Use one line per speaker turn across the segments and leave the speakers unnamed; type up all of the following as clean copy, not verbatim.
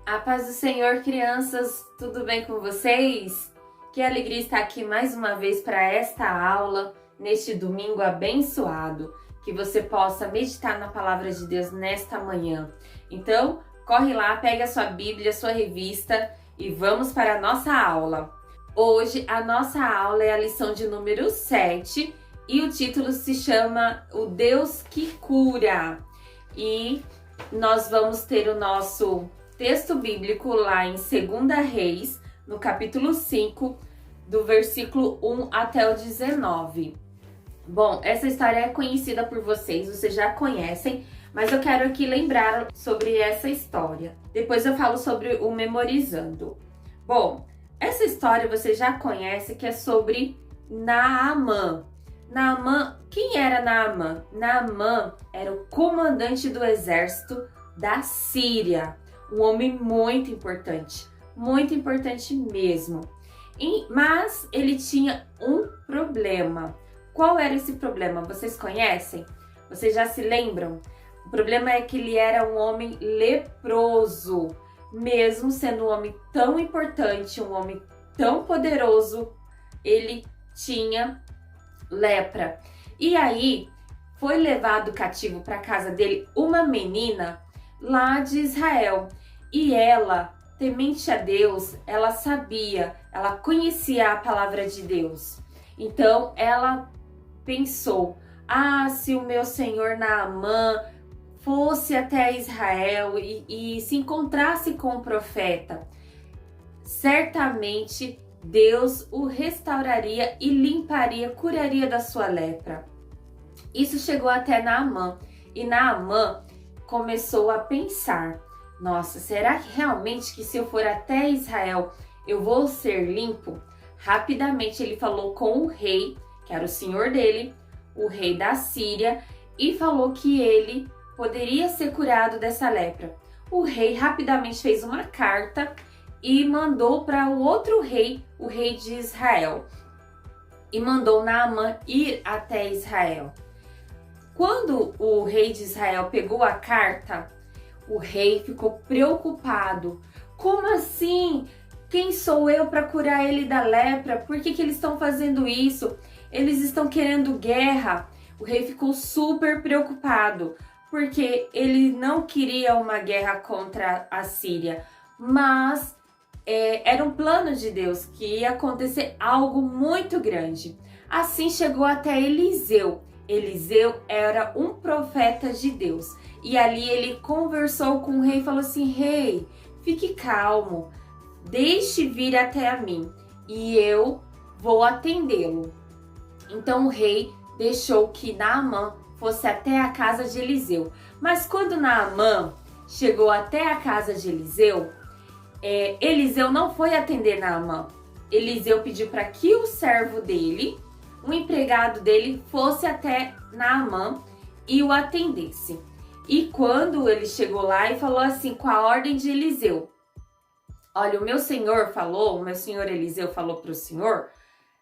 A paz do Senhor, crianças, tudo bem com vocês? Que alegria estar aqui mais uma vez para esta aula, neste domingo abençoado, que você possa meditar na palavra de Deus nesta manhã. Então, corre lá, pega a sua Bíblia, a sua revista e vamos para a nossa aula. Hoje, a nossa aula é a lição de número 7 e o título se chama O Deus que Cura. E nós vamos ter o nosso texto bíblico lá em 2 Reis, no capítulo 5, do versículo 1 até o 19. Bom, essa história é conhecida por vocês já conhecem, mas eu quero aqui lembrar sobre essa história. Depois eu falo sobre o memorizando. Bom, essa história você já conhece, que é sobre Naamã. Naamã, quem era Naamã? Naamã era o comandante do exército da Síria. Um homem muito importante mesmo. Mas ele tinha um problema. Qual era esse problema? Vocês conhecem? Vocês já se lembram? O problema é que ele era um homem leproso. Mesmo sendo um homem tão importante, um homem tão poderoso, ele tinha lepra. E aí foi levado cativo para casa dele uma menina lá de Israel. E ela, temente a Deus, ela sabia, ela conhecia a palavra de Deus. Então ela pensou: se o meu senhor Naamã fosse até Israel e se encontrasse com o profeta, certamente Deus o restauraria e limparia, curaria da sua lepra. Isso chegou até Naamã, e Naamã começou a pensar: nossa, será que realmente que se eu for até Israel eu vou ser limpo? Rapidamente ele falou com o rei, que era o senhor dele, o rei da Síria, e falou que ele poderia ser curado dessa lepra. O rei rapidamente fez uma carta e mandou para o outro rei, o rei de Israel, e mandou Naamã ir até Israel. Quando o rei de Israel pegou a carta, o rei ficou preocupado. Como assim? Quem sou eu para curar ele da lepra? Por que eles estão fazendo isso? Eles estão querendo guerra. O rei ficou super preocupado, porque ele não queria uma guerra contra a Síria, mas era um plano de Deus que ia acontecer algo muito grande. Assim chegou até Eliseu. Eliseu era um profeta de Deus. E ali ele conversou com o rei e falou assim: rei, fique calmo, deixe vir até a mim e eu vou atendê-lo. Então o rei deixou que Naamã fosse até a casa de Eliseu. Mas quando Naamã chegou até a casa de Eliseu, Eliseu não foi atender Naamã. Eliseu pediu para que o servo dele, um empregado dele, fosse até Naamã e o atendesse. E quando ele chegou lá e falou assim, com a ordem de Eliseu: olha, o meu senhor Eliseu falou para o senhor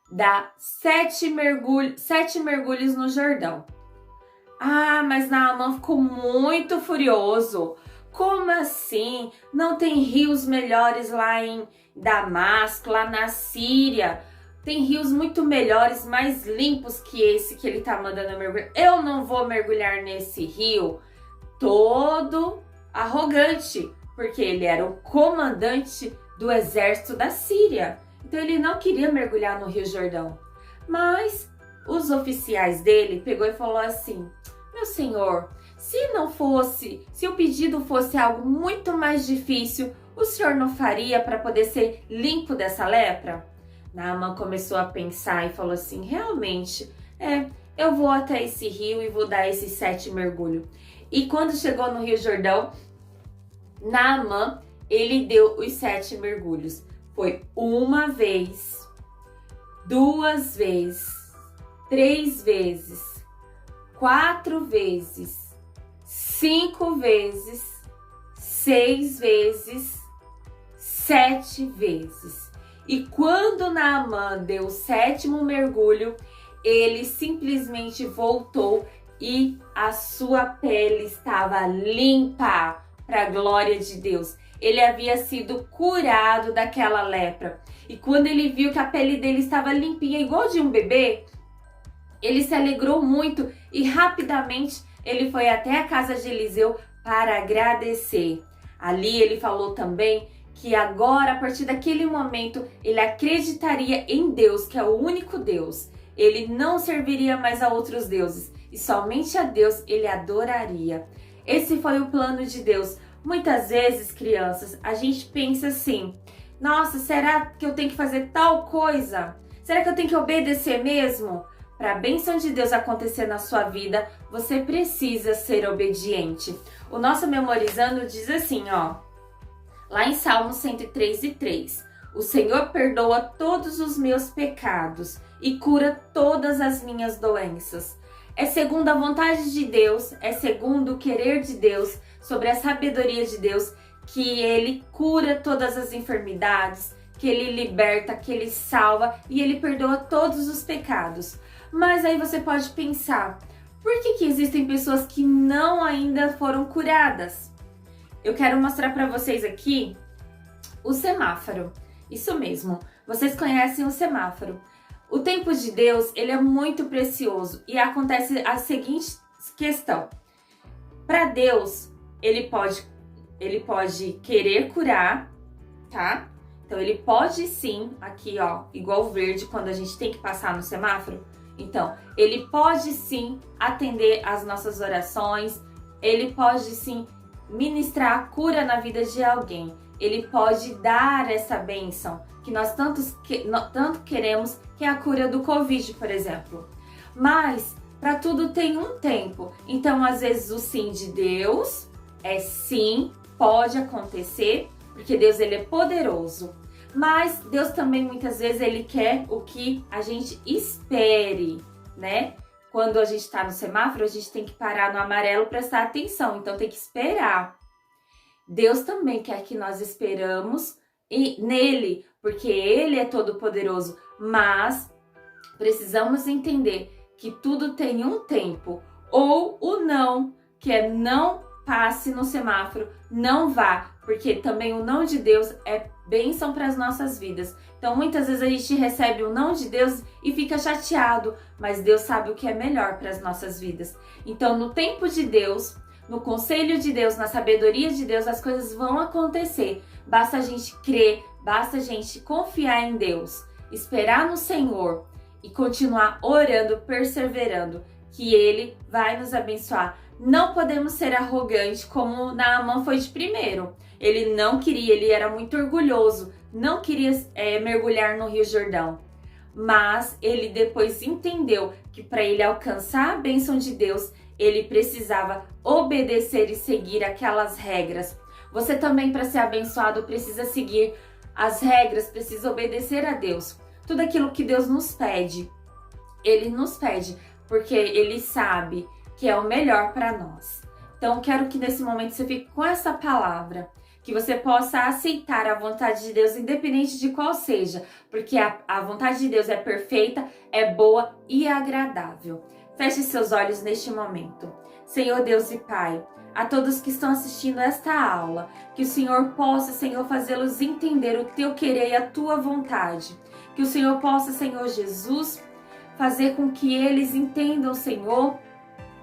dar 7 mergulhos no Jordão. Mas Naamã ficou muito furioso. Como assim? Não tem rios melhores lá em Damasco, lá na Síria? Tem rios muito melhores, mais limpos que esse que ele tá mandando mergulhar. Eu não vou mergulhar nesse rio. Todo arrogante, porque ele era o comandante do exército da Síria. Então ele não queria mergulhar no Rio Jordão. Mas os oficiais dele pegou e falou assim: meu senhor, se o pedido fosse algo muito mais difícil, o senhor não faria para poder ser limpo dessa lepra? Naamã começou a pensar e falou assim: realmente, eu vou até esse rio e vou dar esses 7 mergulhos. E quando chegou no Rio Jordão, Naamã, ele deu os 7 mergulhos. Foi 1 vez, 2 vezes, 3 vezes, 4 vezes, 5 vezes, 6 vezes, 7 vezes. E quando Naamã deu o 7º mergulho, ele simplesmente voltou e a sua pele estava limpa para a glória de Deus. ele havia sido curado daquela lepra. E quando ele viu que a pele dele estava limpinha, igual de um bebê, ele se alegrou muito e rapidamente ele foi até a casa de Eliseu para agradecer. Ali ele falou também que agora, a partir daquele momento, ele acreditaria em Deus, que é o único Deus. Ele não serviria mais a outros deuses e somente a Deus ele adoraria. Esse foi o plano de Deus. Muitas vezes, crianças, a gente pensa assim: nossa, será que eu tenho que fazer tal coisa? Será que eu tenho que obedecer mesmo? Para a bênção de Deus acontecer na sua vida, você precisa ser obediente. O nosso memorizando diz assim, ó, lá em Salmo 103:3, o Senhor perdoa todos os meus pecados e cura todas as minhas doenças. É segundo a vontade de Deus, é segundo o querer de Deus, sobre a sabedoria de Deus, que Ele cura todas as enfermidades, que Ele liberta, que Ele salva e Ele perdoa todos os pecados. Mas aí você pode pensar, por que existem pessoas que não ainda foram curadas? Eu quero mostrar para vocês aqui o semáforo. Isso mesmo, vocês conhecem o semáforo. O tempo de Deus, ele é muito precioso e acontece a seguinte questão. Para Deus, ele pode querer curar, tá? Então ele pode sim, aqui ó, igual o verde quando a gente tem que passar no semáforo. Então, ele pode sim atender às nossas orações, ele pode sim ministrar a cura na vida de alguém. Ele pode dar essa bênção que nós tanto queremos, que é a cura do Covid, por exemplo. Mas para tudo tem um tempo. Então, às vezes, o sim de Deus é sim, pode acontecer, porque Deus ele é poderoso. Mas Deus também, muitas vezes, ele quer o que a gente espere, né? Quando a gente está no semáforo, a gente tem que parar no amarelo, prestar atenção. Então, tem que esperar. Deus também quer que nós esperamos nele, porque ele é todo poderoso. Mas precisamos entender que tudo tem um tempo. Ou o não, que é não passe no semáforo, não vá. Porque também o não de Deus é bênção para as nossas vidas. Então, muitas vezes a gente recebe o não de Deus e fica chateado, mas Deus sabe o que é melhor para as nossas vidas. Então, no tempo de Deus, no conselho de Deus, na sabedoria de Deus, as coisas vão acontecer. Basta a gente crer, basta a gente confiar em Deus, esperar no Senhor e continuar orando, perseverando, que Ele vai nos abençoar. Não podemos ser arrogantes como Naamã foi de primeiro. Ele não queria, ele era muito orgulhoso, não queria mergulhar no Rio Jordão. Mas ele depois entendeu que para ele alcançar a bênção de Deus, ele precisava obedecer e seguir aquelas regras. Você também, para ser abençoado, precisa seguir as regras, precisa obedecer a Deus. Tudo aquilo que Deus nos pede, Ele nos pede, porque Ele sabe que é o melhor para nós. Então, quero que nesse momento você fique com essa palavra, que você possa aceitar a vontade de Deus, independente de qual seja, porque a vontade de Deus é perfeita, é boa e agradável. Feche seus olhos neste momento. Senhor Deus e Pai, a todos que estão assistindo esta aula, que o Senhor possa, Senhor, fazê-los entender o Teu querer e a Tua vontade. Que o Senhor possa, Senhor Jesus, fazer com que eles entendam, Senhor,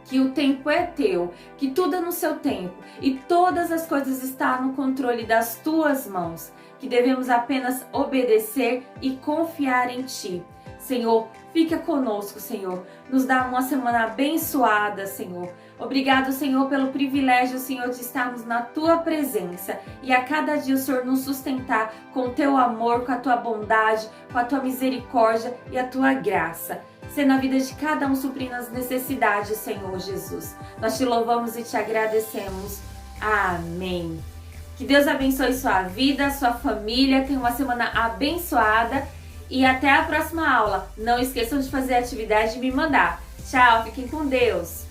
que o tempo é Teu, que tudo é no Seu tempo e todas as coisas estão no controle das Tuas mãos, que devemos apenas obedecer e confiar em Ti. Senhor, fica conosco, Senhor. Nos dá uma semana abençoada, Senhor. Obrigado, Senhor, pelo privilégio, Senhor, de estarmos na Tua presença e a cada dia o Senhor nos sustentar com o Teu amor, com a Tua bondade, com a Tua misericórdia e a Tua graça. Ser na vida de cada um suprindo as necessidades, Senhor Jesus. Nós Te louvamos e Te agradecemos. Amém. Que Deus abençoe sua vida, sua família. Tenha uma semana abençoada. E até a próxima aula. Não esqueçam de fazer a atividade e me mandar. Tchau, fiquem com Deus.